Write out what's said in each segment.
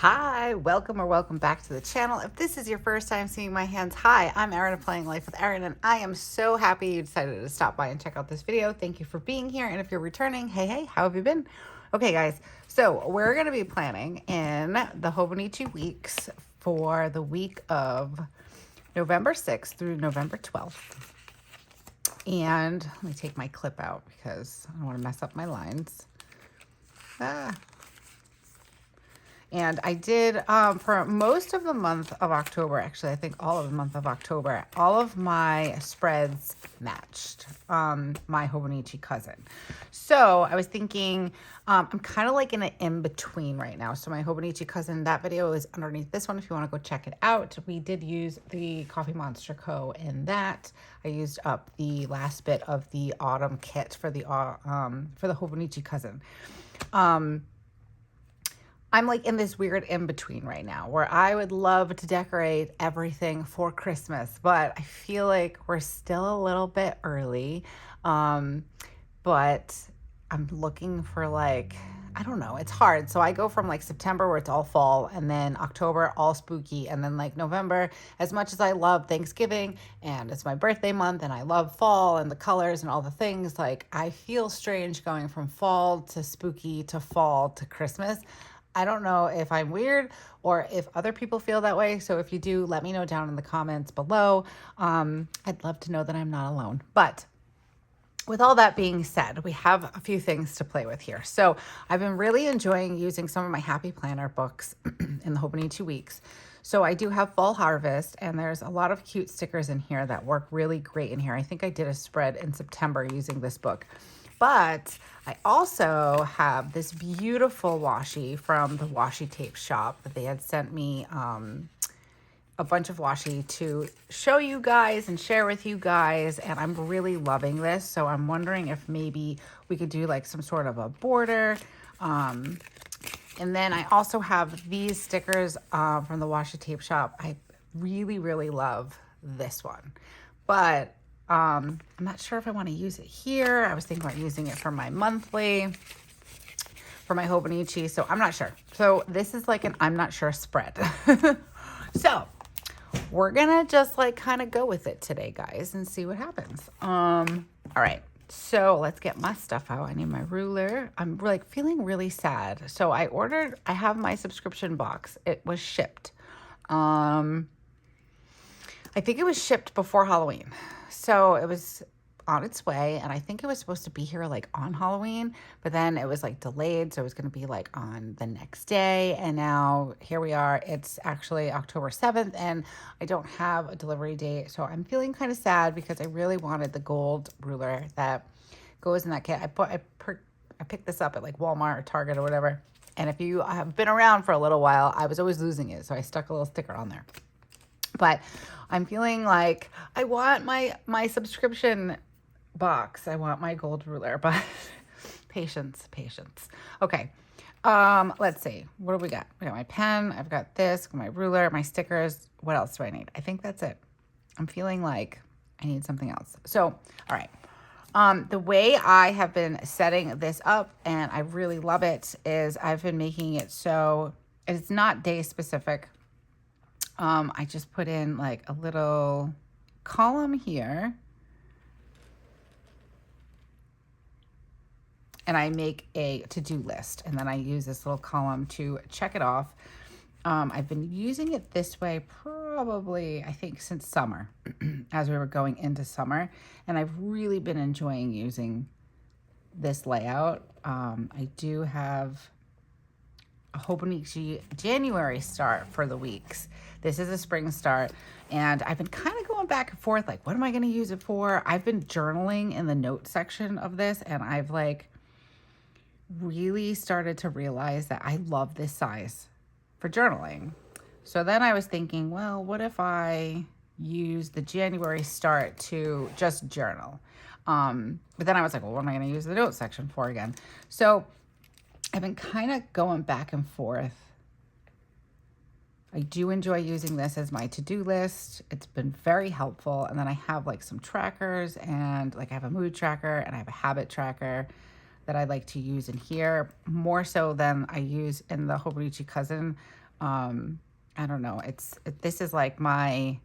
Hi, welcome back to the channel. If this is your first time seeing my hands, hi, I'm Erin of Planning Life with Erin, and I am so happy you decided to stop by and check out this video. Thank you for being here, and if you're returning, hey, how have you been? Okay, guys, so we're going to be planning in the Hobonichi Weeks for the week of November 6th through November 12th. And let me take my clip out because I don't want to mess up my lines. And I did, for most of the month of October, actually, I think all of the month of October, all of my spreads matched my Hobonichi cousin. So I was thinking, I'm kind of like in an in-between right now. So my Hobonichi cousin, that video is underneath this one if you want to go check it out. We did use the Coffee Monster Co. in that. I used up the last bit of the autumn kit for the Hobonichi cousin. I'm like in this weird in-between right now where I would love to decorate everything for Christmas, but I feel like we're still a little bit early. But I'm looking for like, I don't know, it's hard. So I go from like September where it's all fall, and then October all spooky, and then like November, as much as I love Thanksgiving and it's my birthday month and I love fall and the colors and all the things, like I feel strange going from fall to spooky to fall to Christmas. I don't know if I'm weird or if other people feel that way. So if you do, let me know down in the comments below. I'd love to know that I'm not alone. But with all that being said, we have a few things to play with here. So I've been really enjoying using some of my Happy Planner books in the Hobonichi Weeks. So I do have Fall Harvest, and there's a lot of cute stickers in here that work really great in here. I think I did a spread in September using this book. But I also have this beautiful washi from the Washi Tape Shop that they had sent me a bunch of washi to show you guys and share with you guys, and I'm really loving this. So I'm wondering if maybe we could do like some sort of a border. And then I also have these stickers from the Washi Tape Shop. I really love this one, but I'm not sure if I want to use it here. I was thinking about using it for my monthly, for my Hobonichi, so I'm not sure. So this is like an I'm not sure spread. So we're gonna just like kind of go with it today, guys, and see what happens. All right, so let's get my stuff out. I need my ruler. I'm like feeling really sad. So I have my subscription box. It was shipped. I think it was shipped before Halloween. So it was on its way, and I think it was supposed to be here like on Halloween, but then it was like delayed. So it was going to be like on the next day. And now here we are. It's actually October 7th, and I don't have a delivery date. So I'm feeling kind of sad because I really wanted the gold ruler that goes in that kit. I picked this up at like Walmart or Target or whatever. And if you have been around for a little while, I was always losing it. So I stuck a little sticker on there. But I'm feeling like I want my subscription box. I want my gold ruler, but patience. Okay. Let's see. What do we got? We got my pen. I've got this, my ruler, my stickers. What else do I need? I think that's it. I'm feeling like I need something else. So, all right. The way I have been setting this up, and I really love it, is I've been making it so it's not day specific. I just put in like a little column here, and I make a to-do list, and then I use this little column to check it off. I've been using it this way probably, I think, since summer, as we were going into summer, and I've really been enjoying using this layout. I do have a Hobonichi January start for the weeks. This is a spring start, and I've been kind of going back and forth, like, what am I going to use it for? I've been journaling in the note section of this, and I've like really started to realize that I love this size for journaling. So then I was thinking, well, what if I use the January start to just journal? But then I was like, well, what am I going to use the note section for again? So I've been kind of going back and forth. I do enjoy using this as my to-do list. It's been very helpful. And then I have like some trackers, and like I have a mood tracker and I have a habit tracker that I like to use in here more so than I use in the Hobonichi Cousin I don't know. This is like my,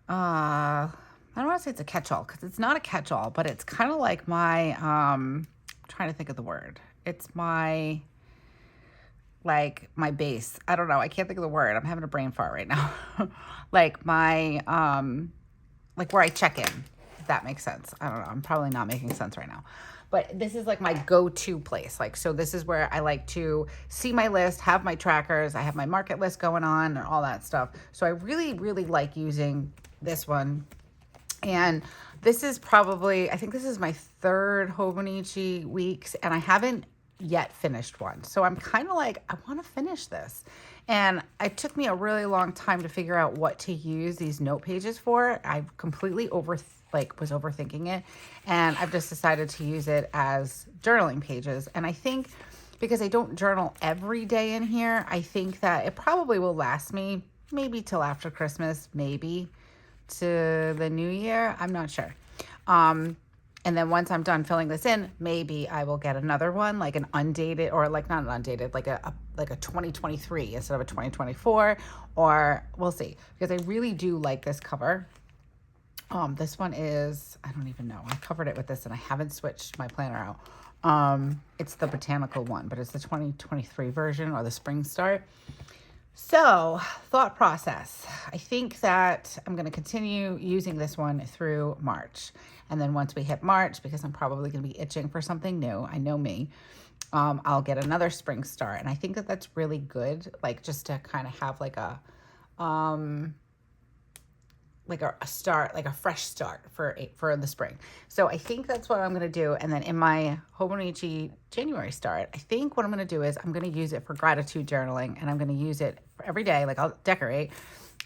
I don't want to say it's a catch-all because it's not a catch-all, but it's kind of like my, I'm trying to think of the word. It's my, like my base. I don't know. I can't think of the word. I'm having a brain fart right now. Like my, like where I check in, if that makes sense. I don't know. I'm probably not making sense right now. But this is like my go-to place. Like, so this is where I like to see my list, have my trackers, I have my market list going on and all that stuff. So I really, really like using this one. And this is probably, I think this is my third Hobonichi Weeks, and I haven't yet finished one. So I'm kind of like, I want to finish this. And it took me a really long time to figure out what to use these note pages for. I completely was overthinking it. And I've just decided to use it as journaling pages. And I think because I don't journal every day in here, I think that it probably will last me maybe till after Christmas, maybe to the new year. I'm not sure. And then once I'm done filling this in, maybe I will get another one, like an undated, or like not an undated, like a 2023 instead of a 2024, or we'll see. Because I really do like this cover. This one is, I don't even know. I covered it with this and I haven't switched my planner out. It's the botanical one, but it's the 2023 version or the spring start. So, thought process. I think that I'm going to continue using this one through March. And then once we hit March, because I'm probably going to be itching for something new, I know me, I'll get another spring start. And I think that that's really good, like just to kind of have like a start, like a fresh start for the spring. So I think that's what I'm going to do. And then in my Hobonichi January start, I think what I'm going to do is I'm going to use it for gratitude journaling, and I'm going to use it for every day. Like I'll decorate,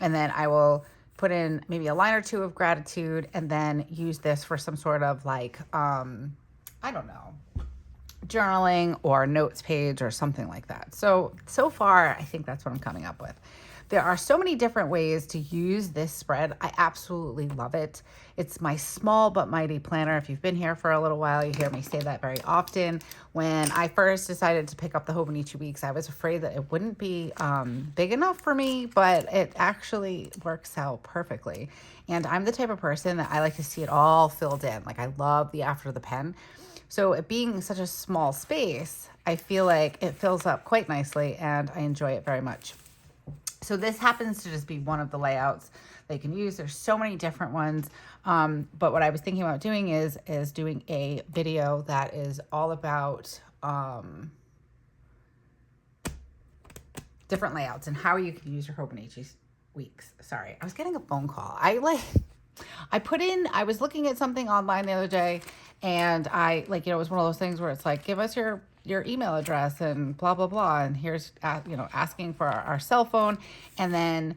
and then I will put in maybe a line or two of gratitude, and then use this for some sort of like, I don't know, journaling or notes page or something like that. So far, I think that's what I'm coming up with. There are so many different ways to use this spread. I absolutely love it. It's my small but mighty planner. If you've been here for a little while, you hear me say that very often. When I first decided to pick up the Hobonichi Weeks, I was afraid that it wouldn't be big enough for me, but it actually works out perfectly. And I'm the type of person that I like to see it all filled in. Like I love the after the pen. So it being such a small space, I feel like it fills up quite nicely and I enjoy it very much. So this happens to just be one of the layouts they can use. There's so many different ones. But what I was thinking about doing is doing a video that is all about different layouts and how you can use your Hobonichi Weeks. Sorry, I was getting a phone call. I was looking at something online the other day, and it was one of those things where it's like, give us your email address and blah, blah, blah. And here's, asking for our cell phone. And then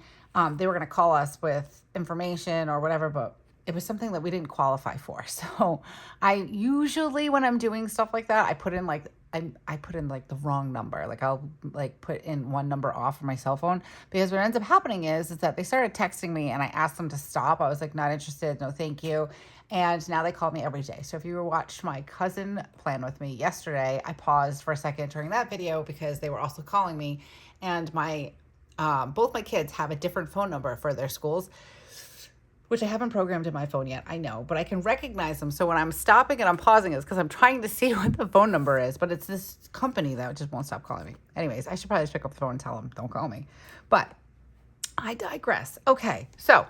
they were going to call us with information or whatever, but it was something that we didn't qualify for. So I usually, when I'm doing stuff like that, I put in the wrong number. Like I'll put in one number off for my cell phone, because what ends up happening is that they started texting me and I asked them to stop. I was like, not interested. No, thank you. And now they call me every day. So if you watched my cousin plan with me yesterday, I paused for a second during that video because they were also calling me, and both my kids have a different phone number for their schools, which I haven't programmed in my phone yet, I know, but I can recognize them. So when I'm stopping and I'm pausing, it's because I'm trying to see what the phone number is, but it's this company that just won't stop calling me. Anyways, I should probably just pick up the phone and tell them, don't call me. But I digress. Okay, so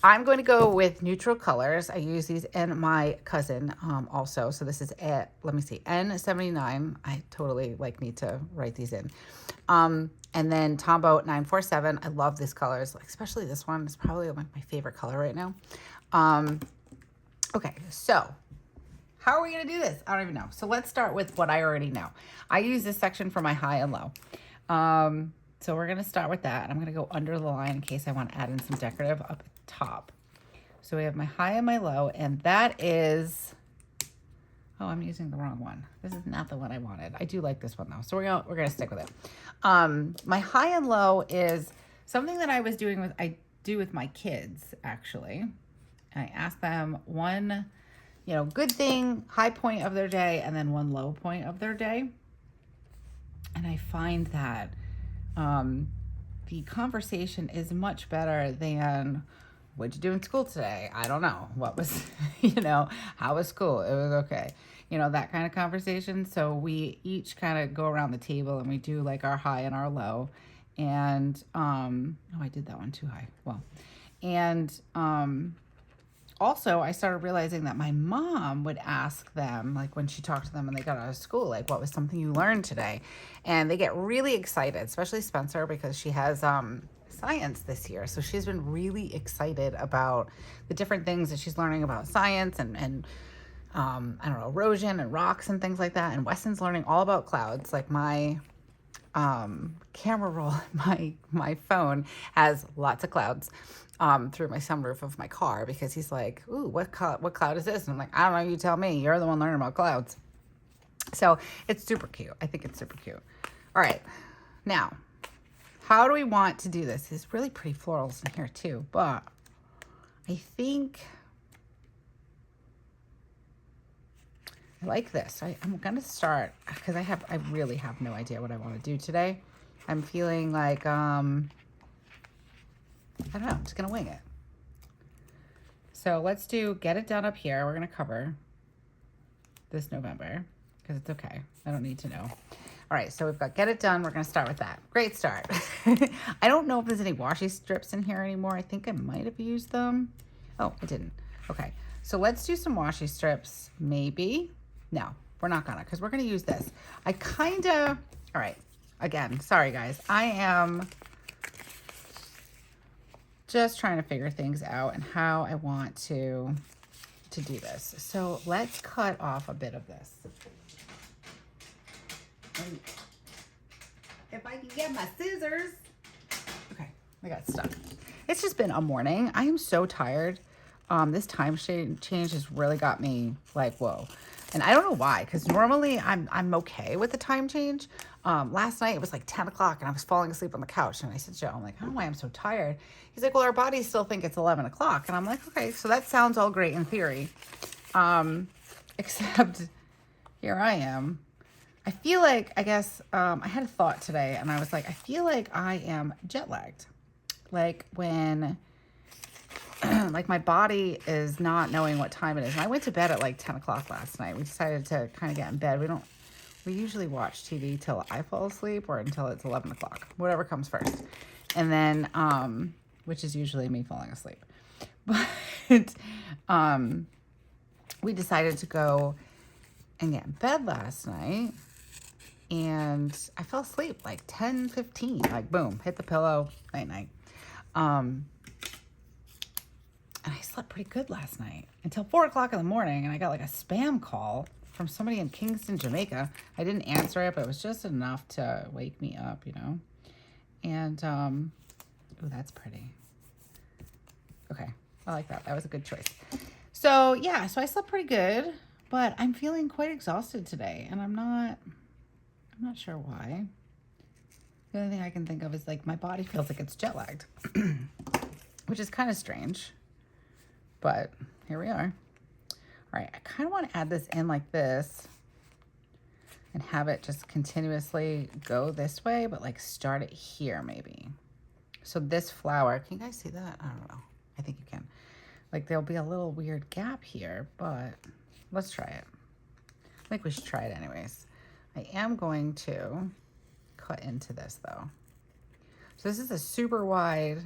I'm going to go with neutral colors. I use these in my cousin also. So this is N79. I totally need to write these in. And then Tombow 947. I love these colors, especially this one. It's probably my favorite color right now. Okay, so how are we going to do this? I don't even know. So let's start with what I already know. I use this section for my high and low. So we're going to start with that. And I'm going to go under the line in case I want to add in some decorative up at the top. So we have my high and my low, and that is, oh, I'm using the wrong one. This is not the one I wanted. I do like this one though. So we're going to stick with it. My high and low is something that I do with my kids actually. I ask them one, good thing, high point of their day, and then one low point of their day. And I find that the conversation is much better than, what'd you do in school today? I don't know. What was, how was school? It was okay. That kind of conversation. So we each kind of go around the table and we do like our high and our low. And, I did that one too high. Well, and, also, I started realizing that my mom would ask them, like when she talked to them when they got out of school, like, what was something you learned today? And they get really excited, especially Spencer, because she has science this year. So she's been really excited about the different things that she's learning about science and I don't know, erosion and rocks and things like that. And Weston's learning all about clouds. Like my camera roll, my phone has lots of clouds through my sunroof of my car, because he's like, ooh, what cloud is this? And I'm like, I don't know, you tell me. You're the one learning about clouds. So it's super cute. I think it's super cute. All right. Now, how do we want to do this? There's really pretty florals in here too, but I think I like this. I'm going to start, because I really have no idea what I want to do today. I'm feeling like, I don't know, I'm just going to wing it. So let's get it done up here. We're going to cover this November, because it's okay. I don't need to know. All right, so we've got get it done. We're going to start with that. Great start. I don't know if there's any washi strips in here anymore. I think I might have used them. Oh, I didn't. Okay, so let's do some washi strips, maybe. No, we're not gonna, because we're gonna use this. All right, again, sorry guys. I am just trying to figure things out and how I want to do this. So let's cut off a bit of this. And if I can get my scissors. Okay, I got stuck. It's just been a morning. I am so tired. This time change has really got me like, whoa. And I don't know why, because normally I'm okay with the time change. Last night it was like 10 o'clock and I was falling asleep on the couch. And I said, Joe, I'm like, I don't know why I'm so tired. He's like, well, our bodies still think it's 11 o'clock. And I'm like, okay, so that sounds all great in theory. Except here I am. I feel like, I guess, I had a thought today and I was like, I feel like I am jet lagged. Like when like my body is not knowing what time it is. And I went to bed at like 10 o'clock last night. We decided to kind of get in bed. We usually watch TV till I fall asleep or until it's 11 o'clock, whatever comes first. And then, which is usually me falling asleep. But we decided to go and get in bed last night. And I fell asleep like 10:15, like boom, hit the pillow, night. And I slept pretty good last night until 4 o'clock in the morning. And I got like a spam call from somebody in Kingston, Jamaica. I didn't answer it, but it was just enough to wake me up, And, oh, that's pretty. Okay. I like that. That was a good choice. So yeah, so I slept pretty good, but I'm feeling quite exhausted today. And I'm not sure why. The only thing I can think of is like my body feels like it's jet lagged, which is kind of strange. But here we are. All right, I kind of want to add this in like this and have it just continuously go this way, but like start it here maybe. So this flower, can you guys see that? I don't know. I think you can. Like there'll be a little weird gap here, but let's try it. I think we should try it anyways. I am going to cut into this though. So this is a super wide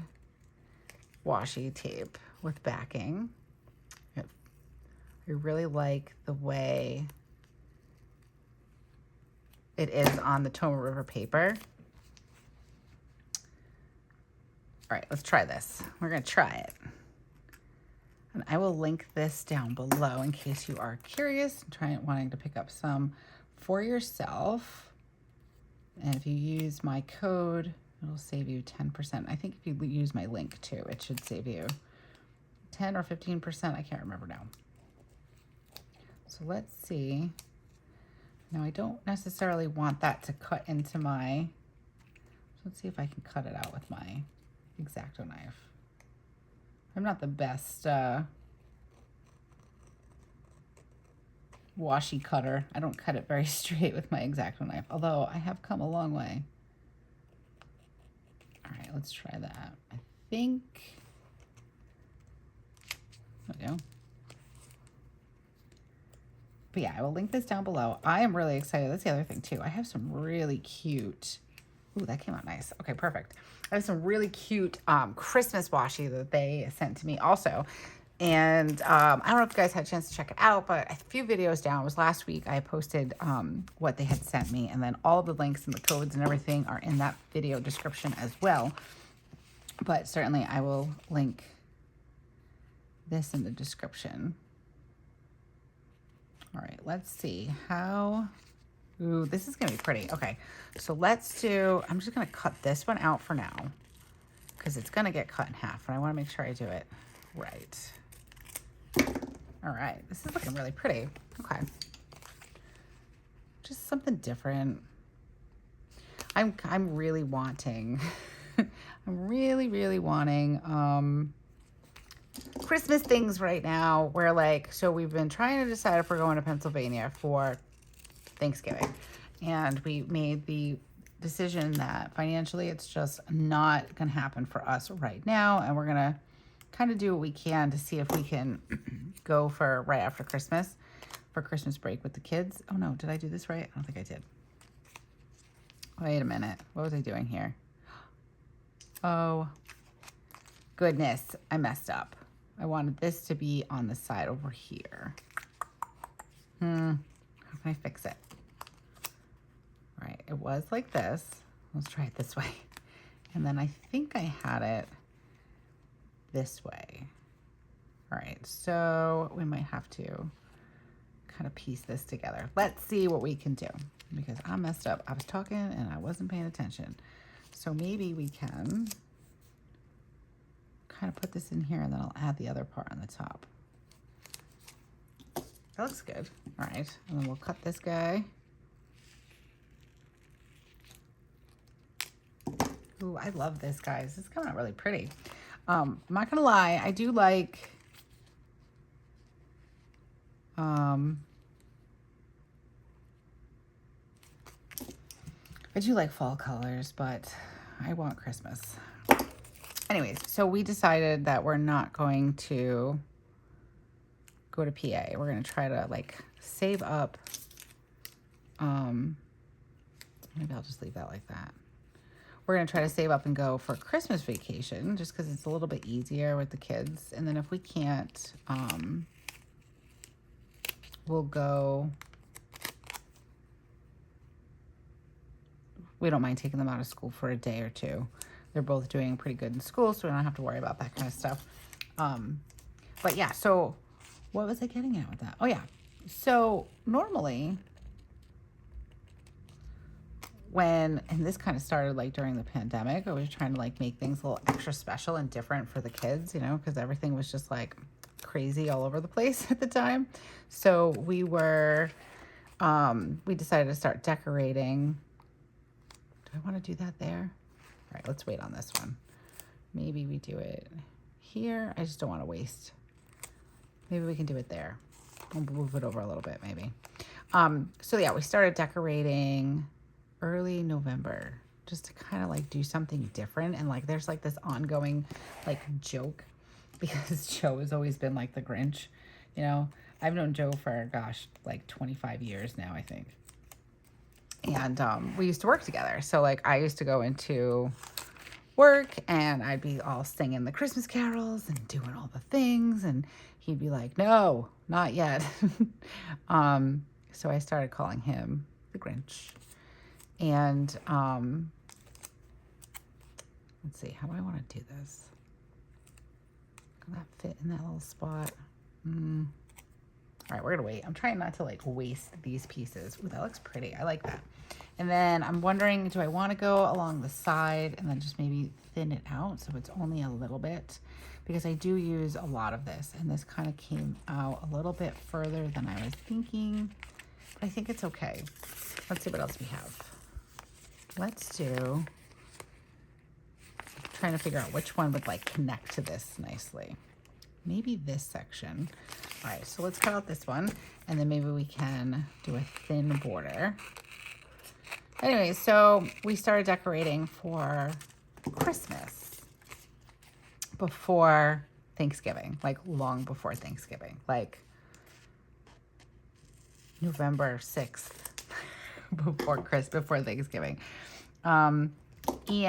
washi tape with backing. I really like the way it is on the Temu River paper. All right, let's try this. We're gonna try it. And I will link this down below in case you are curious and wanting to pick up some for yourself. And if you use my code, it'll save you 10%. I think if you use my link too, it should save you 10 or 15%. I can't remember now. So let's see. Now I don't necessarily want that to cut into my, so let's see if I can cut it out with my X-Acto knife. I'm not the best washi cutter. I don't cut it very straight with my X-Acto knife, although I have come a long way. All right, let's try that. I think, there we go. But yeah, I will link this down below. I am really excited. That's the other thing too. I have some really cute, ooh, that came out nice. Okay, perfect. I have some really cute Christmas washi that they sent to me also. And I don't know if you guys had a chance to check it out, but a few videos down, it was last week, I posted what they had sent me. And then all the links and the codes and everything are in that video description as well. But certainly I will link this in the description. All right, let's see how, ooh, this is gonna be pretty. Okay, so let's do, I'm just gonna cut this one out for now because it's gonna get cut in half and I wanna make sure I do it right. All right, this is looking really pretty. Okay, just something different. I'm really wanting, I'm really wanting Christmas things right now. Where like, so we've been trying to decide if we're going to Pennsylvania for Thanksgiving, and we made the decision that financially it's just not gonna happen for us right now, and we're gonna kind of do what we can to see if we can go for right after Christmas for Christmas break with the kids. Oh no, did I do this right? I don't think I did. Wait a minute, what was I doing here? Oh goodness, I messed up. I wanted this to be on the side over here. How can I fix it? All right, it was like this. Let's try it this way. And then I think I had it this way. All right, so we might have to kind of piece this together. Let's see what we can do because I messed up. I was talking and I wasn't paying attention. So maybe we can kind of put this in here and then I'll add the other part on the top. That looks good. All right, and then we'll cut this guy. Ooh, I love this, guys. This is coming out really pretty. I'm not gonna lie, I do like fall colors, but I want Christmas. Anyways, so we decided that we're not going to go to PA. We're going to try to like save up. Maybe I'll just leave that like that. We're going to try to save up and go for Christmas vacation just because it's a little bit easier with the kids. And then if we can't, we'll go. We don't mind taking them out of school for a day or two. They're both doing pretty good in school, so we don't have to worry about that kind of stuff. But yeah, so what was I getting at with that? Oh yeah, so normally and this kind of started like during the pandemic, I was trying to like make things a little extra special and different for the kids, you know, because everything was just like crazy all over the place at the time. So we were, we decided to start decorating. Do I want to do that there? All right, let's wait on this one. Maybe we do it here. I just don't want to waste. Maybe we can do it there. I'll move it over a little bit, maybe. So yeah, we started decorating early November just to kind of like do something different. And like, there's like this ongoing like joke because Joe has always been like the Grinch, you know. I've known Joe for, gosh, like 25 years now, I think. And we used to work together. So like I used to go into work and I'd be all singing the Christmas carols and doing all the things. And he'd be like, no, not yet. So I started calling him the Grinch. And let's see, how do I want to do this? Can that fit in that little spot? All right, we're gonna wait. I'm trying not to like waste these pieces. Ooh, that looks pretty. I like that. And then I'm wondering, do I want to go along the side and then just maybe thin it out so it's only a little bit? Because I do use a lot of this, and this kind of came out a little bit further than I was thinking. But I think it's okay. Let's see what else we have. Let's do, I'm trying to figure out which one would like connect to this nicely. Maybe this section. All right, so let's cut out this one, and then maybe we can do a thin border. Anyway, so we started decorating for Christmas before Thanksgiving, like long before Thanksgiving, like November 6th before Thanksgiving. And, you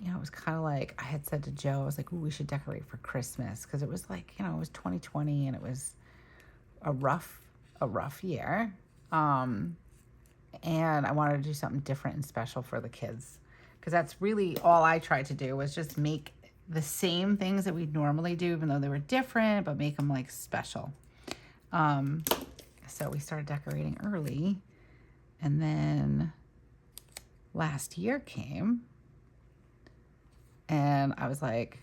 know, it was kind of like, I had said to Joe, I was like, ooh, we should decorate for Christmas. Cause it was like, you know, it was 2020 and it was a rough year. And I wanted to do something different and special for the kids. Cause that's really all I tried to do, was just make the same things that we'd normally do, even though they were different, but make them like special. So we started decorating early, and then last year came and I was like,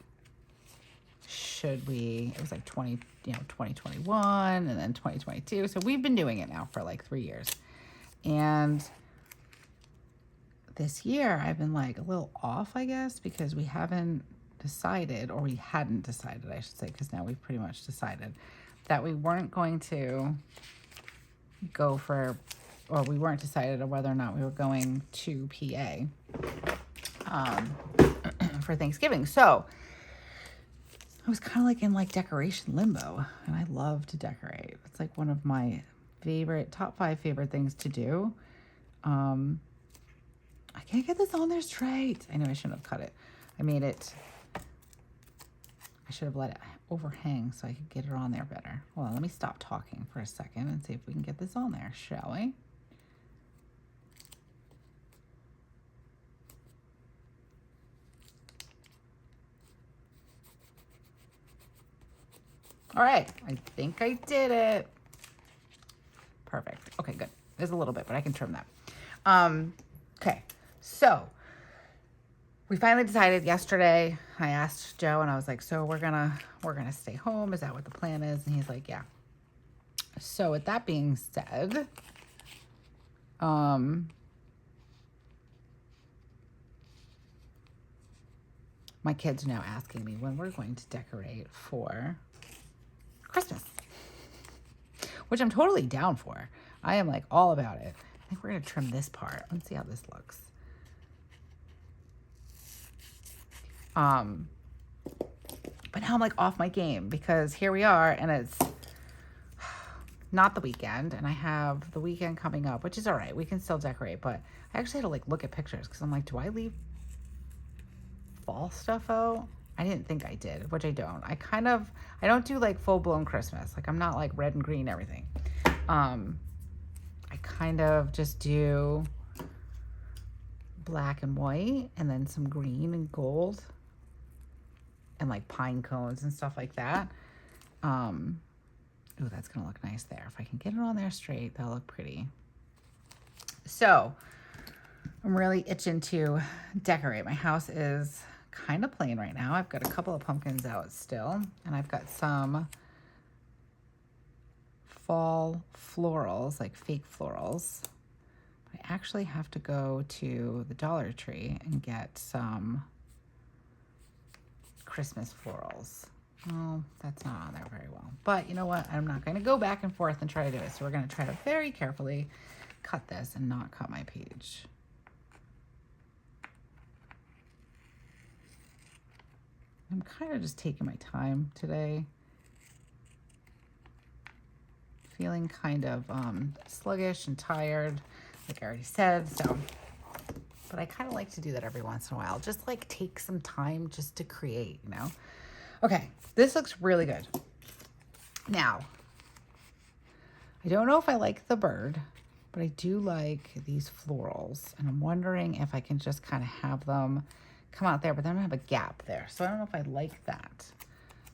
should we, it was like 2021 and then 2022. So we've been doing it now for like 3 years. And this year I've been like a little off, I guess, because we haven't decided, or we hadn't decided, I should say, because now we've pretty much decided that we weren't going to go for, or we weren't decided on whether or not we were going to PA for Thanksgiving. So I was kind of like in like decoration limbo, and I love to decorate. It's like one of my top 5 favorite things to do. I can't get this on there straight. I know I shouldn't have cut it. I should have let it overhang so I could get it on there better. Well, let me stop talking for a second and see if we can get this on there, shall we? All right, I think I did it. Perfect. Okay, good. There's a little bit, but I can trim that. Okay, so we finally decided yesterday. I asked Joe and I was like, so we're gonna stay home. Is that what the plan is? And he's like, yeah. So with that being said, my kids are now asking me when we're going to decorate for Christmas, which I'm totally down for. I am like all about it. I think we're gonna trim this part. Let's see how this looks. But now I'm like off my game, because here we are and it's not the weekend, and I have the weekend coming up, which is all right. We can still decorate, but I actually had to like look at pictures because I'm like, do I leave fall stuff out? I didn't think I did, which I don't. I don't do like full blown Christmas. Like I'm not like red and green everything. I kind of just do black and white, and then some green and gold, and like pine cones and stuff like that. Oh, that's gonna look nice there. If I can get it on there straight, that'll look pretty. So I'm really itching to decorate. My house is kind of plain right now. I've got a couple of pumpkins out still, and I've got some fall florals, like fake florals. I actually have to go to the Dollar Tree and get some Christmas florals. Oh, that's not on there very well. But you know what? I'm not going to go back and forth and try to do it. So we're going to try to very carefully cut this and not cut my page. I'm kind of just taking my time today. Feeling kind of sluggish and tired, like I already said. So, but I kind of like to do that every once in a while. Just like take some time just to create, you know? Okay, this looks really good. Now, I don't know if I like the bird, but I do like these florals. And I'm wondering if I can just kind of have them come out there, but then I have a gap there. So I don't know if I like that.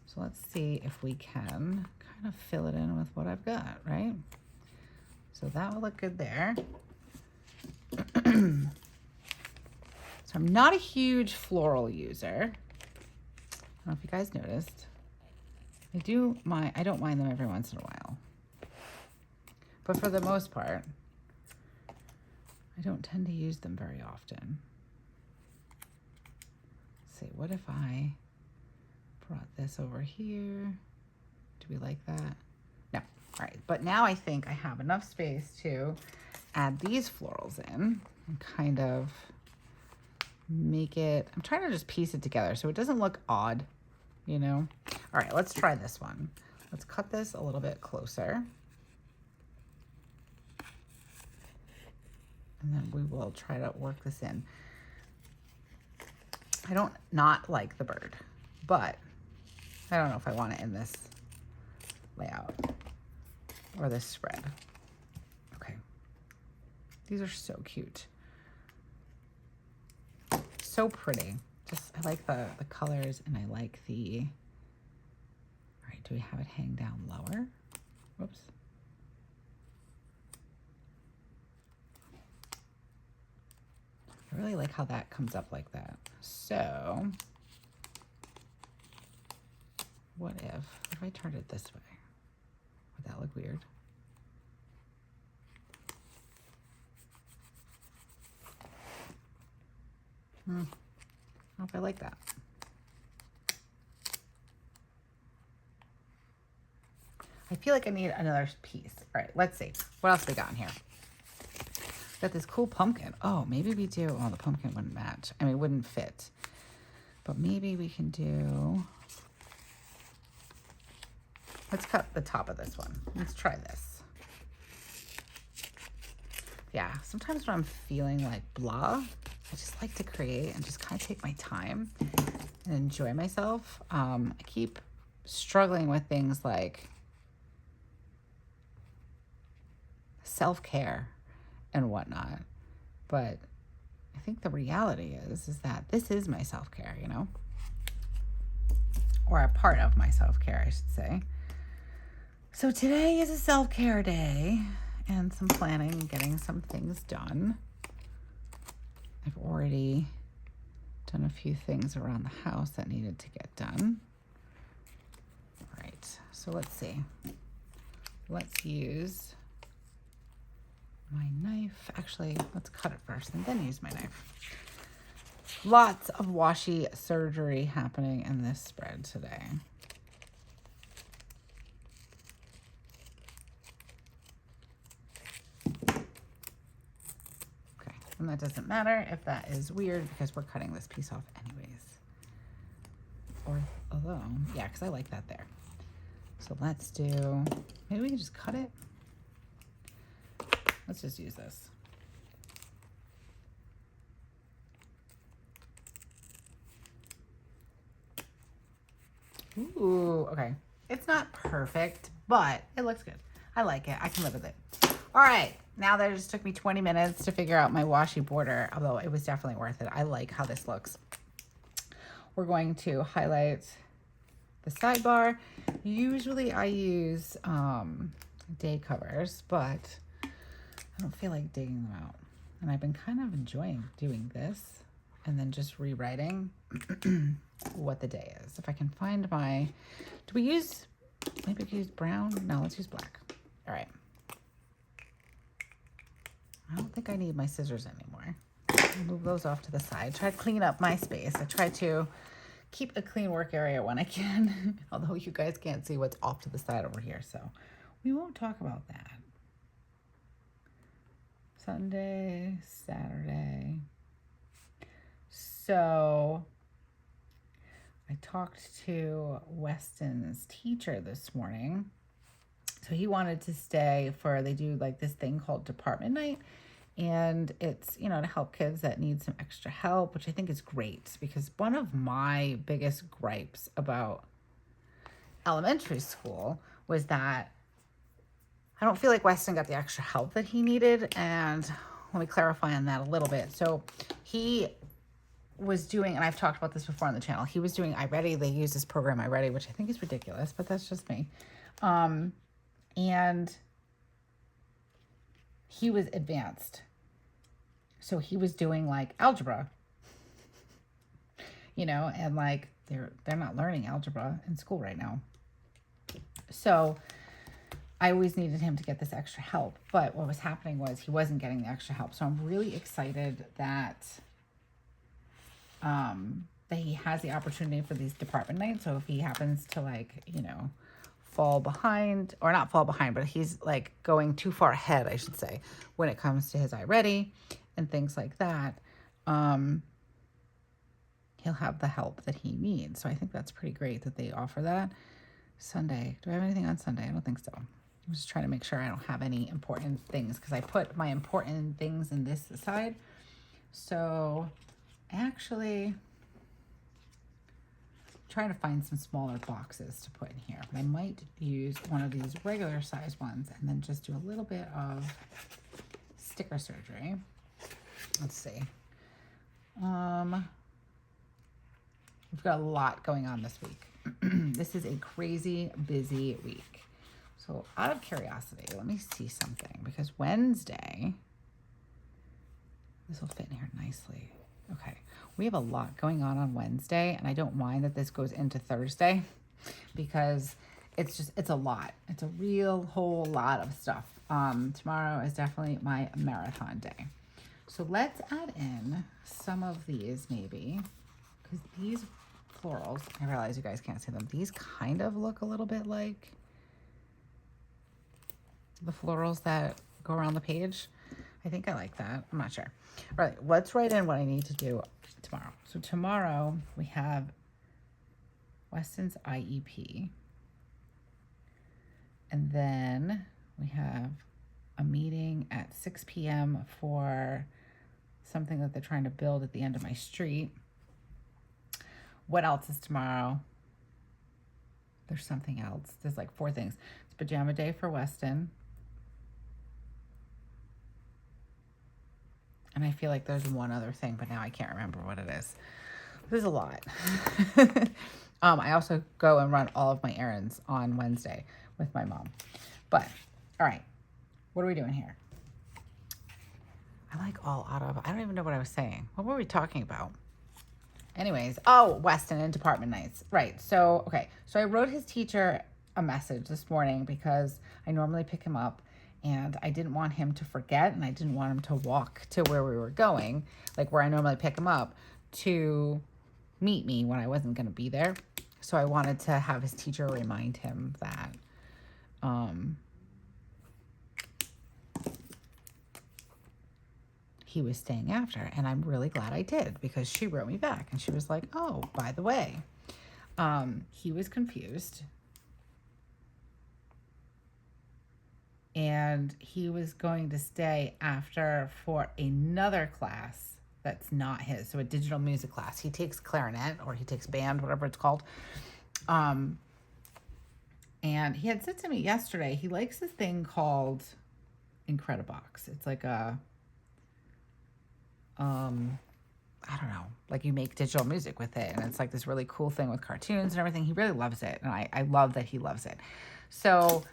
So let's see if we can kind of fill it in with what I've got, right? So that will look good there. So I'm not a huge floral user. I don't know if you guys noticed. I don't mind them every once in a while. But for the most part, I don't tend to use them very often. Let's see, what if I brought this over here? Do we like that? No. All right, but now I think I have enough space to add these florals in and kind of make it, I'm trying to just piece it together so it doesn't look odd, you know? All right, let's try this one. Let's cut this a little bit closer. And then we will try to work this in. I don't not like the bird, but I don't know if I want it in this layout or this spread. Okay. These are so cute. So pretty. Just, I like the colors, and I like the, all right, do we have it hang down lower? Whoops. I really like how that comes up like that. So what if I turned it this way? Would that look weird? I don't know if I like that. I feel like I need another piece. All right, let's see. What else we got in here? Got this cool pumpkin. Oh, maybe we do. Oh, the pumpkin wouldn't match. I mean, it wouldn't fit. But maybe we can do... Let's cut the top of this one. Let's try this. Yeah, sometimes when I'm feeling like blah, I just like to create and just kind of take my time and enjoy myself. I keep struggling with things like self-care and whatnot. But I think the reality is that this is my self-care, you know? Or a part of my self-care, I should say. So today is a self-care day and some planning and getting some things done. I've already done a few things around the house that needed to get done. All right, so let's see. Let's use my knife. Actually, let's cut it first and then use my knife. Lots of washi surgery happening in this spread today. Okay, and that doesn't matter if that is weird because we're cutting this piece off anyways. Or although, yeah, because I like that there. So let's do, maybe we can just cut it. Let's just use this. Ooh, okay. It's not perfect, but it looks good. I like it. I can live with it. All right. Now that it just took me 20 minutes to figure out my washi border, although it was definitely worth it. I like how this looks. We're going to highlight the sidebar. Usually I use day covers, but I don't feel like digging them out. And I've been kind of enjoying doing this and then just rewriting what the day is. If I can find my, do we use, maybe we could use brown? No, let's use black. All right. I don't think I need my scissors anymore. I'll move those off to the side. Try to clean up my space. I try to keep a clean work area when I can, although you guys can't see what's off to the side over here, so we won't talk about that. Sunday, Saturday. So I talked to Weston's teacher this morning. So he wanted to stay for, they do like this thing called department night. And it's, you know, to help kids that need some extra help, which I think is great because one of my biggest gripes about elementary school was that I don't feel like Weston got the extra help that he needed. And let me clarify on that a little bit. So he was doing, and I've talked about this before on the channel, he was doing iReady. They use this program iReady, which I think is ridiculous, but that's just me. And he was advanced. So he was doing like algebra, you know, and like they're not learning algebra in school right now. So I always needed him to get this extra help, but what was happening was he wasn't getting the extra help. So I'm really excited that that he has the opportunity for these department nights. So if he happens to like, you know, fall behind, or not fall behind, but he's like going too far ahead, I should say, when it comes to his iReady and things like that, he'll have the help that he needs. So I think that's pretty great that they offer that. Sunday. Do I have anything on Sunday? I don't think so. I'm just trying to make sure I don't have any important things because I put my important things in this side. So actually trying to find some smaller boxes to put in here. But I might use one of these regular size ones and then just do a little bit of sticker surgery. Let's see. We've got a lot going on this week. This is a crazy busy week. So out of curiosity, let me see something because Wednesday, this will fit in here nicely. Okay. We have a lot going on Wednesday, and I don't mind that this goes into Thursday because it's a lot. It's a real whole lot of stuff. Tomorrow is definitely my marathon day. So let's add in some of these maybe because these florals, I realize you guys can't see them. These kind of look a little bit like the florals that go around the page. I think I like that. I'm not sure. All right, let's write in what I need to do tomorrow. So tomorrow we have Weston's IEP. And then we have a meeting at 6 p.m. for something that they're trying to build at the end of my street. What else is tomorrow? There's something else. There's like 4 things. It's pajama day for Weston. And I feel like there's one other thing, but now I can't remember what it is. There's a lot. I also go and run all of my errands on Wednesday with my mom. But, all right, what are we doing here? I don't even know what I was saying. What were we talking about? Anyways, Weston and department nights. Right, so I wrote his teacher a message this morning because I normally pick him up. And I didn't want him to forget, and I didn't want him to walk to where we were going, like where I normally pick him up, to meet me when I wasn't going to be there. So I wanted to have his teacher remind him that he was staying after. And I'm really glad I did because she wrote me back and she was like, oh, by the way, he was confused. And he was going to stay after for another class that's not his. So a digital music class. He takes clarinet or he takes band, whatever it's called. And he had said to me yesterday, he likes this thing called Incredibox. It's like a, I don't know, like you make digital music with it. And it's like this really cool thing with cartoons and everything. He really loves it. And I love that he loves it. So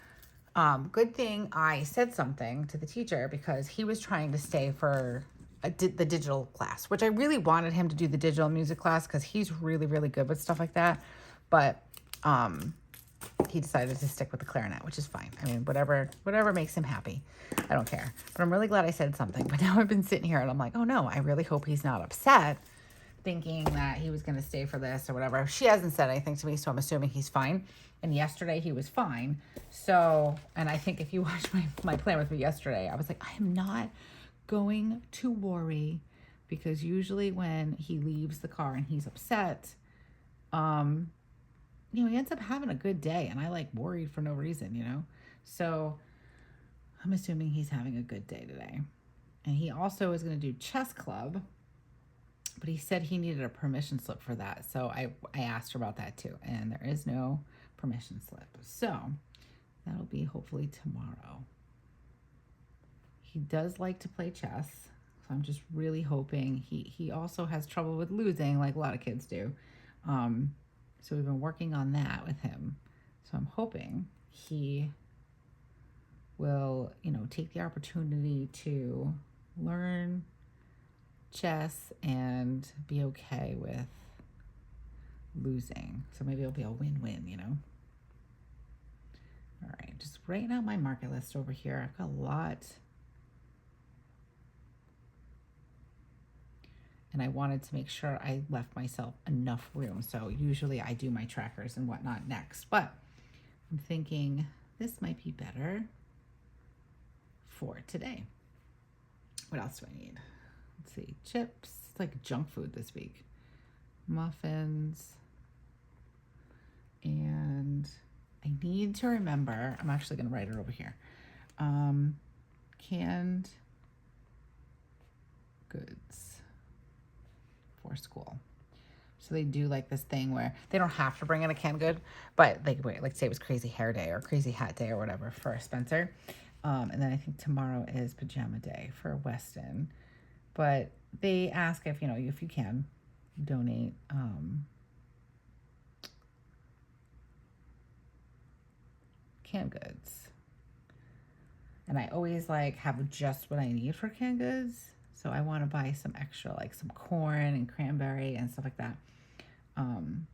good thing I said something to the teacher because he was trying to stay for the digital class, which I really wanted him to do the digital music class because he's really, really good with stuff like that. But he decided to stick with the clarinet, which is fine. I mean, whatever makes him happy. I don't care. But I'm really glad I said something. But now I've been sitting here and I'm like, oh no, I really hope he's not upset thinking that he was going to stay for this or whatever. She hasn't said anything to me, so I'm assuming he's fine. And yesterday he was fine. So, and I think if you watched my plan with me yesterday, I was like, I am not going to worry because usually when he leaves the car and he's upset, he ends up having a good day and I like worried for no reason, So I'm assuming he's having a good day today. And he also is going to do chess club, but he said he needed a permission slip for that. So I asked her about that too. And there is no permission slip. So that'll be hopefully tomorrow. He does like to play chess. So I'm just really hoping he also has trouble with losing like a lot of kids do. So we've been working on that with him. So I'm hoping he will, take the opportunity to learn chess and be okay with losing. So maybe it'll be a win-win, All right, just writing out my market list over here. I've got a lot. And I wanted to make sure I left myself enough room. So usually I do my trackers and whatnot next. But I'm thinking this might be better for today. What else do I need? Let's see, chips. It's like junk food this week. muffins, and I need to remember, I'm actually going to write it over here, canned goods for school. So they do like this thing where they don't have to bring in a canned good, but like say it was crazy hair day or crazy hat day or whatever for Spencer. And then I think tomorrow is pajama day for Weston. But they ask if, if you can donate canned goods. And I always like have just what I need for canned goods. So I want to buy some extra, like some corn and cranberry and stuff like that. And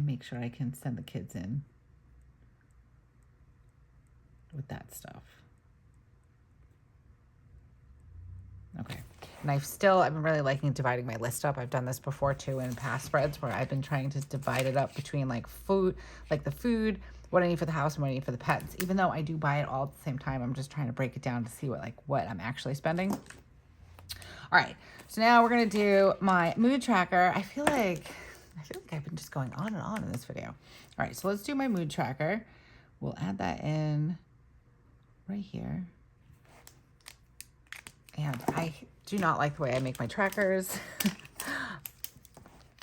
make sure I can send the kids in with that stuff. Okay. And I've been really liking dividing my list up. I've done this before too in past spreads where I've been trying to divide it up between like food, like the food, what I need for the house and what I need for the pets. Even though I do buy it all at the same time, I'm just trying to break it down to see what I'm actually spending. All right. So now we're going to do my mood tracker. I feel like I've been just going on and on in this video. All right. So let's do my mood tracker. We'll add that in right here. And I do not like the way I make my trackers.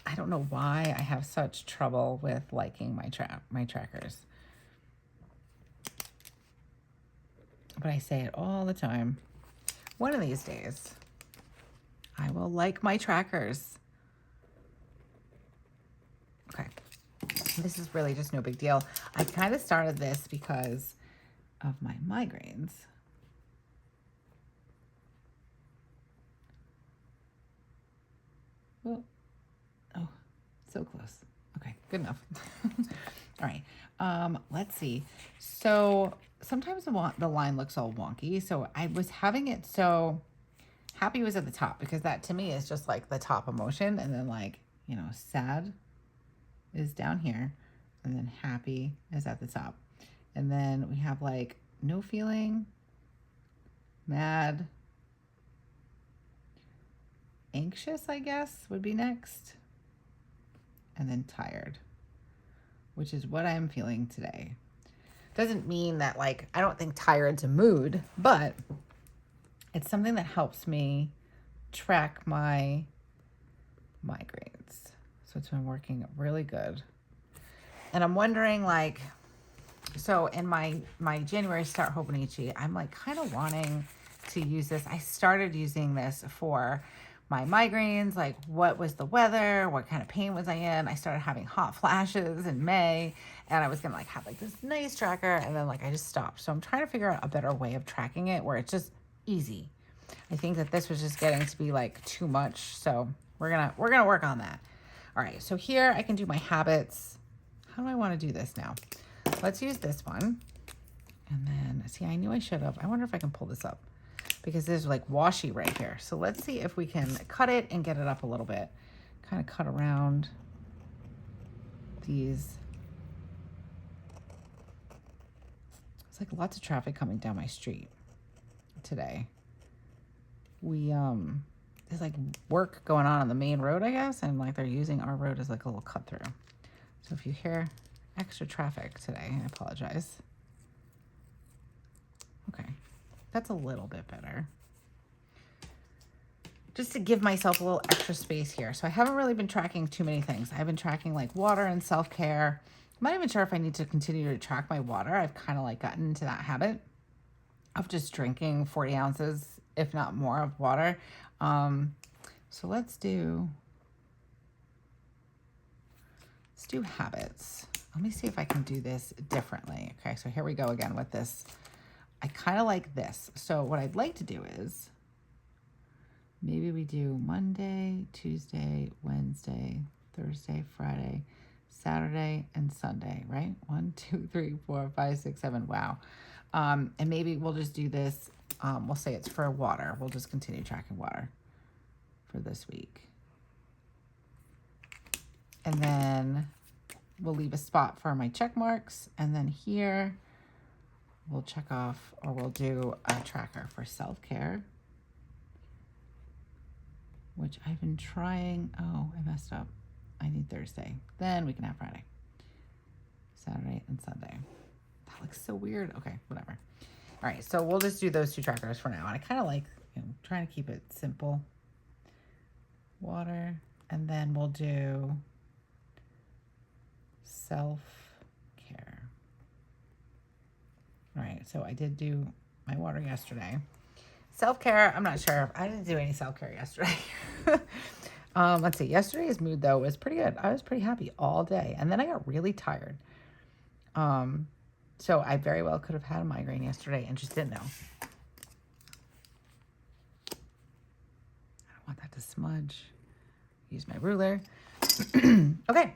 I don't know why I have such trouble with liking my trackers. But I say it all the time. One of these days, I will like my trackers. Okay. This is really just no big deal. I kind of started this because of my migraines. Oh, so close. Okay, good enough. All right, let's see. So sometimes the line looks all wonky. So I was having it so happy was at the top because that to me is just like the top emotion. And then like, sad is down here. And then happy is at the top. And then we have like no feeling, mad, anxious, I guess, would be next. And then tired, which is what I'm feeling today. Doesn't mean that like, I don't think tired's a mood, but it's something that helps me track my migraines. So it's been working really good. And I'm wondering like, so in my January Start Hobonichi, I'm like kind of wanting to use this. I started using this for my migraines, like what was the weather, what kind of pain was I in. I started having hot flashes in May, and I was gonna like have like this nice tracker, and then like I just stopped. So I'm trying to figure out a better way of tracking it where it's just easy. I think that this was just getting to be like too much, so we're gonna work on that. All right, so here I can do my habits. How do I want to do this now? Let's use this one. And then, see, I knew I should have. I wonder if I can pull this up because there's like washi right here. So let's see if we can cut it and get it up a little bit. Kind of cut around these. It's like lots of traffic coming down my street today. There's like work going on the main road, I guess, and like they're using our road as like a little cut through. So if you hear extra traffic today, I apologize. Okay, that's a little bit better. Just to give myself a little extra space here. So I haven't really been tracking too many things. I've been tracking like water and self-care. I'm not even sure if I need to continue to track my water. I've kind of like gotten into that habit of just drinking 40 ounces, if not more, of water. So let's do habits. Let me see if I can do this differently. Okay, so here we go again with this. I kind of like this. So what I'd like to do is maybe we do Monday, Tuesday, Wednesday, Thursday, Friday, Saturday, and Sunday, right? 1, 2, 3, 4, 5, 6, 7. Wow. And maybe we'll just do this. We'll say it's for water. We'll just continue tracking water for this week. And then we'll leave a spot for my check marks. And then here we'll check off, or we'll do a tracker for self-care. which I've been trying. Oh, I messed up. I need Thursday. Then we can have Friday, Saturday, and Sunday. That looks so weird. Okay, whatever. All right, so we'll just do those 2 trackers for now. And I kind of like, trying to keep it simple. Water, and then we'll do self-care. All right, so I did do my water yesterday. Self-care, I'm not sure. I didn't do any self-care yesterday. Let's see. Yesterday's mood, though, was pretty good. I was pretty happy all day. And then I got really tired. So I very well could have had a migraine yesterday and just didn't know. I don't want that to smudge. Use my ruler. Okay.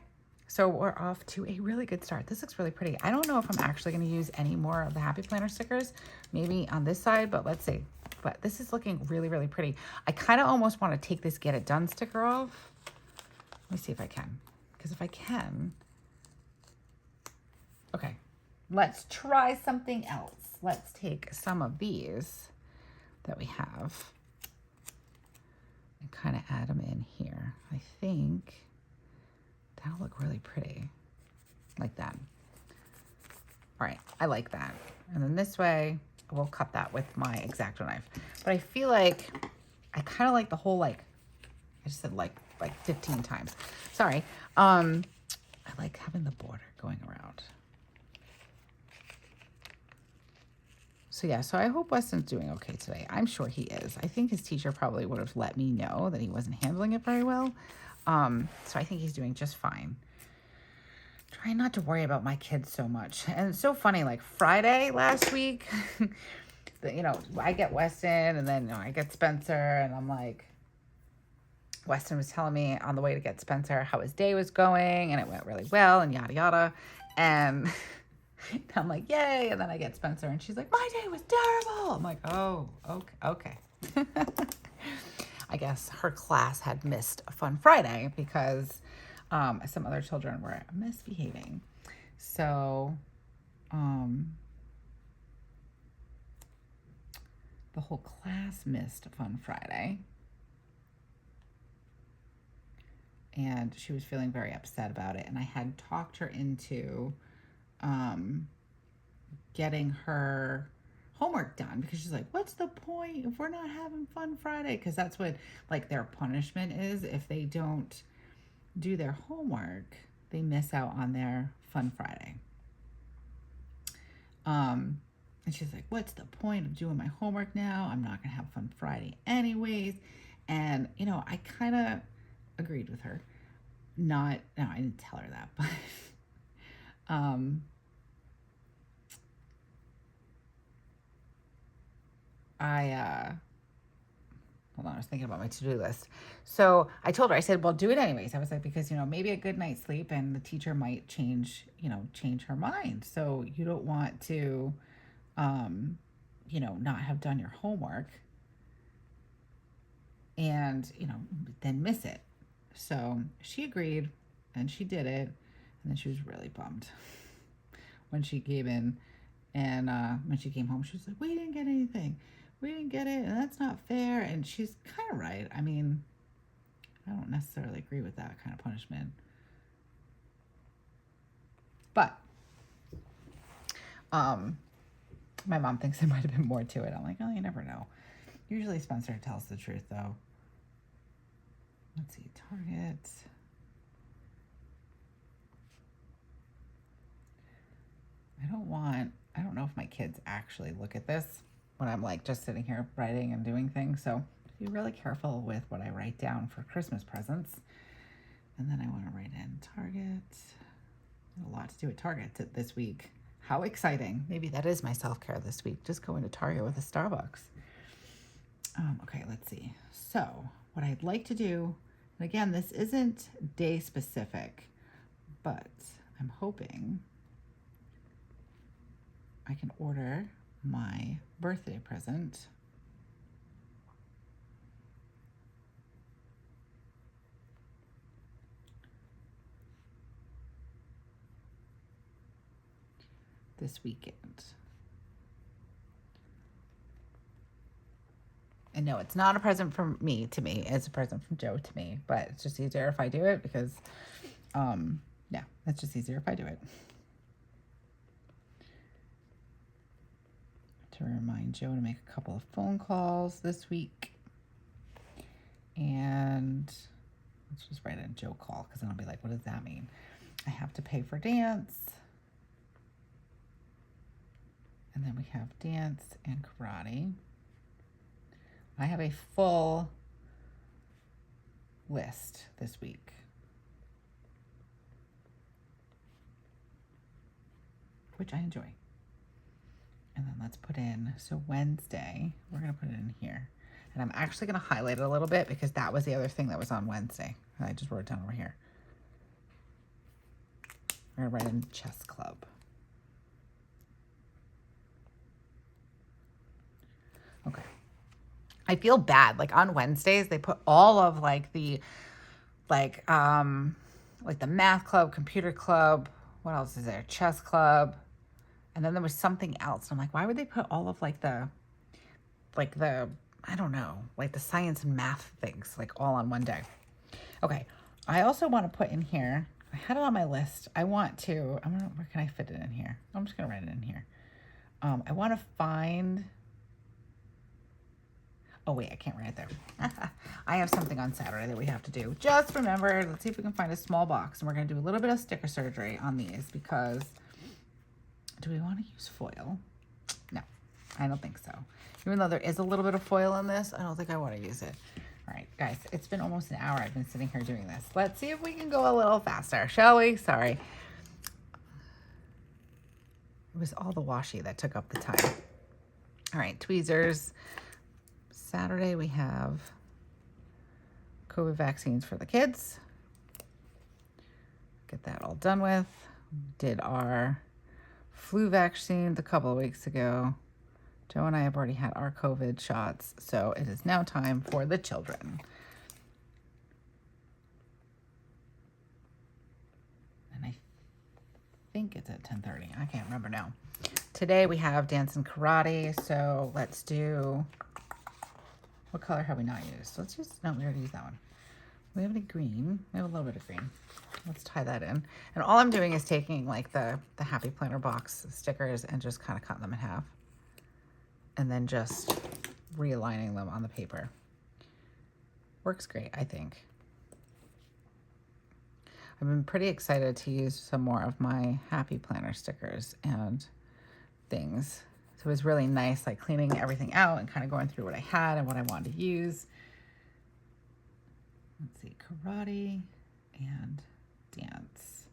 So we're off to a really good start. This looks really pretty. I don't know if I'm actually going to use any more of the Happy Planner stickers, maybe on this side, but let's see. But this is looking really, really pretty. I kind of almost want to take this Get It Done sticker off. Let me see if I can. Because if I can... Okay. Let's try something else. Let's take some of these that we have and kind of add them in here. I think that'll look really pretty. Like that. All right. I like that. And then this way... we'll cut that with my X-Acto knife. But I feel like I kind of like the whole, like, I just said like 15 times. Sorry. I like having the border going around. So yeah, so I hope Weston's doing okay today. I'm sure he is. I think his teacher probably would have let me know that he wasn't handling it very well. So I think he's doing just fine. Trying not to worry about my kids so much. And it's so funny, like Friday last week, I get Weston and then I get Spencer, and I'm like, Weston was telling me on the way to get Spencer how his day was going and it went really well and yada yada. And I'm like, yay. And then I get Spencer and she's like, my day was terrible. I'm like, oh, okay. I guess her class had missed a fun Friday because some other children were misbehaving. So, the whole class missed Fun Friday. And she was feeling very upset about it. And I had talked her into getting her homework done because she's like, what's the point if we're not having Fun Friday? Because that's what, like, their punishment is. If they don't do their homework, they miss out on their Fun Friday. And she's like, what's the point of doing my homework now? I'm not going to have Fun Friday anyways. And, I kind of agreed with her. No, I didn't tell her that, but hold on, I was thinking about my to-do list. So I told her, I said, well, do it anyways. I was like, because, maybe a good night's sleep and the teacher might change her mind. So you don't want to, not have done your homework and, then miss it. So she agreed and she did it. And then she was really bummed when she came in. And when she came home, she was like, we didn't get anything. We didn't get it. And that's not fair. And she's kind of right. I mean, I don't necessarily agree with that kind of punishment. But my mom thinks there might have been more to it. I'm like, oh, you never know. Usually Spencer tells the truth, though. Let's see, Target. I don't know if my kids actually look at this when I'm like just sitting here writing and doing things. So be really careful with what I write down for Christmas presents. And then I want to write in Target. A lot to do at Target this week. How exciting. Maybe that is my self-care this week. Just going to Target with a Starbucks. Okay, let's see. So what I'd like to do, and again, this isn't day specific, but I'm hoping I can order my birthday present this weekend. And no, it's not a present from me to me. It's a present from Joe to me. But it's just easier if I do it because, yeah, it's just easier if I do it. To remind Joe to make a couple of phone calls this week. And let's just write in Joe call because then I'll be like, what does that mean? I have to pay for dance. And then we have dance and karate. I have a full list this week. Which I enjoy. And then let's put in, so Wednesday, we're going to put it in here. And I'm actually going to highlight it a little bit because that was the other thing that was on Wednesday. I just wrote it down over here. We're going to write in chess club. Okay. I feel bad. Like on Wednesdays, they put all of like the math club, computer club. What else is there? Chess club. And then there was something else. I'm like, why would they put all of like the, I don't know, like the science and math things, like all on one day. Okay. I also want to put in here, I had it on my list. Where can I fit it in here? I'm just going to write it in here. I want to find, oh wait, I can't write it there. I have something on Saturday that we have to do. Just remember, let's see if we can find a small box. And we're going to do a little bit of sticker surgery on these because, do we want to use foil? No, I don't think so. Even though there is a little bit of foil in this, I don't think I want to use it. All right, guys, it's been almost an hour I've been sitting here doing this. Let's see if we can go a little faster, shall we? Sorry. It was all the washi that took up the time. All right, tweezers. Saturday we have COVID vaccines for the kids. Get that all done with. Did our flu vaccine a couple of weeks ago. Joe and I have already had our COVID shots, so it is now time for the children. And I think it's at 10:30. I can't remember now. Today we have dance and karate, so let's do, what color have we not used? Let's use, no, we already used that one. Do we have any green? We have a little bit of green. Let's tie that in. And all I'm doing is taking like the Happy Planner box stickers and just kind of cutting them in half. And then just realigning them on the paper. Works great, I think. I've been pretty excited to use some more of my Happy Planner stickers and things. So it was really nice, like cleaning everything out and kind of going through what I had and what I wanted to use. Let's see, karate and dance.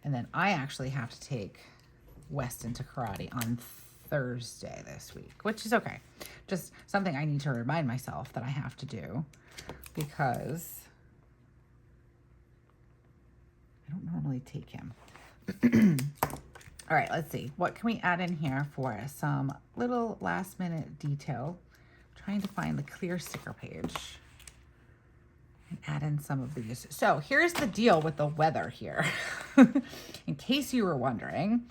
And then I actually have to take Weston to karate on Thursday this week, which is okay. Just something I need to remind myself that I have to do because I don't normally take him. All right, let's see. What can we add in here for some little last minute detail? I'm trying to find the clear sticker page and add in some of these. So here's the deal with the weather here. In case you were wondering,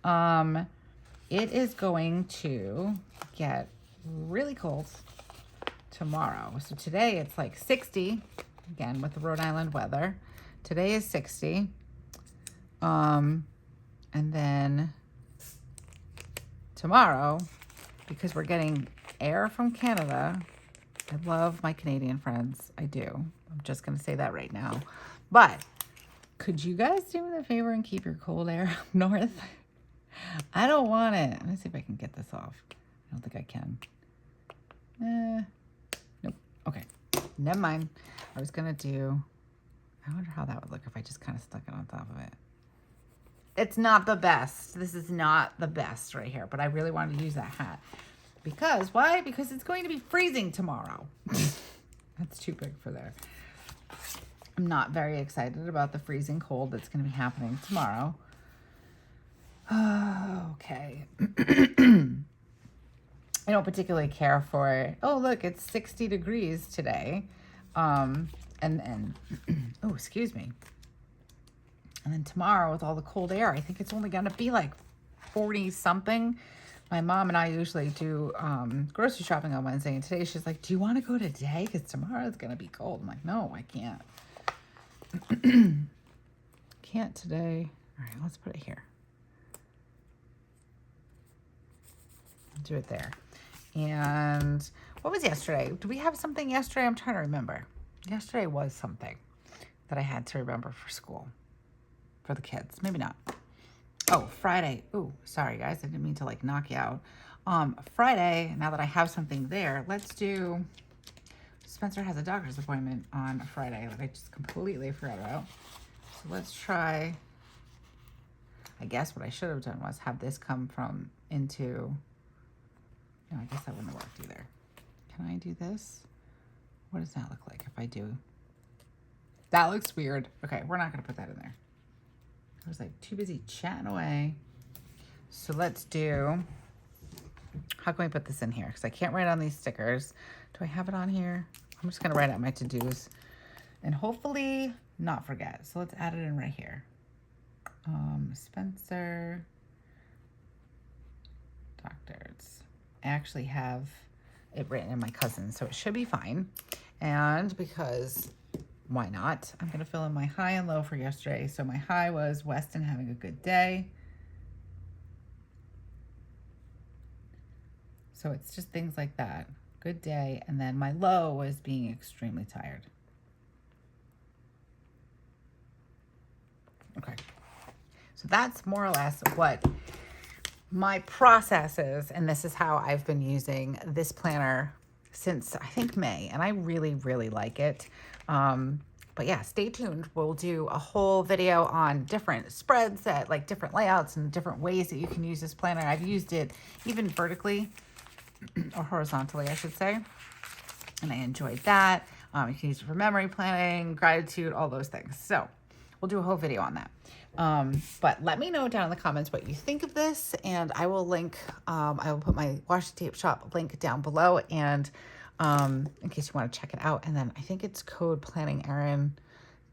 it is going to get really cold tomorrow. So today it's like 60, again with the Rhode Island weather. Today is 60. And then tomorrow, because we're getting air from Canada, I love my Canadian friends. I do. I'm just going to say that right now. But could you guys do me the favor and keep your cold air up north? I don't want it. Let me see if I can get this off. I don't think I can. Nope. Okay. Never mind. I was going to do, I wonder how that would look if I just kind of stuck it on top of it. It's not the best. This is not the best right here, but I really wanted to use that hat. Because, why? Because it's going to be freezing tomorrow. That's too big for there. I'm not very excited about the freezing cold that's going to be happening tomorrow. Okay. I don't particularly care for, oh, look, it's 60 degrees today. Oh, excuse me. And then tomorrow with all the cold air, I think it's only going to be like 40 something. My mom and I usually do grocery shopping on Wednesday, and today she's like, do you want to go today? Because tomorrow it's going to be cold. I'm like, no, I can't. Can't today. All right, let's put it here. Do it there. And what was yesterday? Do we have something yesterday? I'm trying to remember. Yesterday was something that I had to remember for school, for the kids. Maybe not. Oh, Friday. Ooh, sorry guys. I didn't mean to like knock you out. Friday, now that I have something there, let's do, Spencer has a doctor's appointment on Friday that I just completely forgot about. So let's try, I guess what I should have done was have this come from into, no, I guess that wouldn't have worked either. Can I do this? What does that look like if I do? That looks weird. Okay, we're not gonna put that in there. I was like too busy chatting away. So let's do, how can we put this in here? Because I can't write on these stickers. Do I have it on here? I'm just gonna write out my to-dos and hopefully not forget. So let's add it in right here. Spencer, doctors. I actually have it written in my cousin, so it should be fine. And because why not? I'm gonna fill in my high and low for yesterday. So my high was Weston having a good day. So it's just things like that. Good day. And then my low was being extremely tired. Okay. So that's more or less what my process is. And this is how I've been using this planner since I think May. And I really, really like it. But yeah, stay tuned. We'll do a whole video on different spreads that like different layouts and different ways that you can use this planner. I've used it even vertically or horizontally, I should say. And I enjoyed that. You can use it for memory planning, gratitude, all those things. So we'll do a whole video on that. But let me know down in the comments what you think of this, and I will link, I will put my Washi Tape Shop link down below, and in case you want to check it out. And then I think it's code PlanningLifeWithErin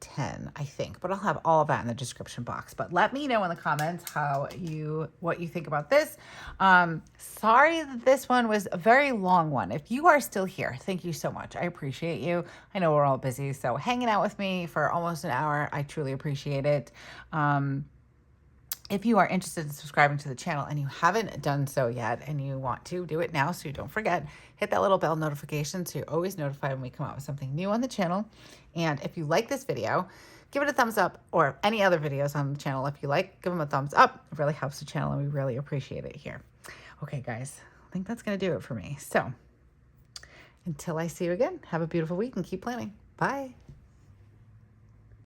10, I think, but I'll have all of that in the description box. But let me know in the comments what you think about this. Sorry that this one was a very long one. If you are still here, thank you so much. I appreciate you. I know we're all busy, so hanging out with me for almost an hour, I truly appreciate it. If you are interested in subscribing to the channel and you haven't done so yet and you want to, do it now so you don't forget. Hit that little bell notification so you're always notified when we come out with something new on the channel. And if you like this video, give it a thumbs up, or any other videos on the channel if you like, give them a thumbs up. It really helps the channel and we really appreciate it here. Okay, guys, I think that's going to do it for me. So until I see you again, have a beautiful week and keep planning. Bye.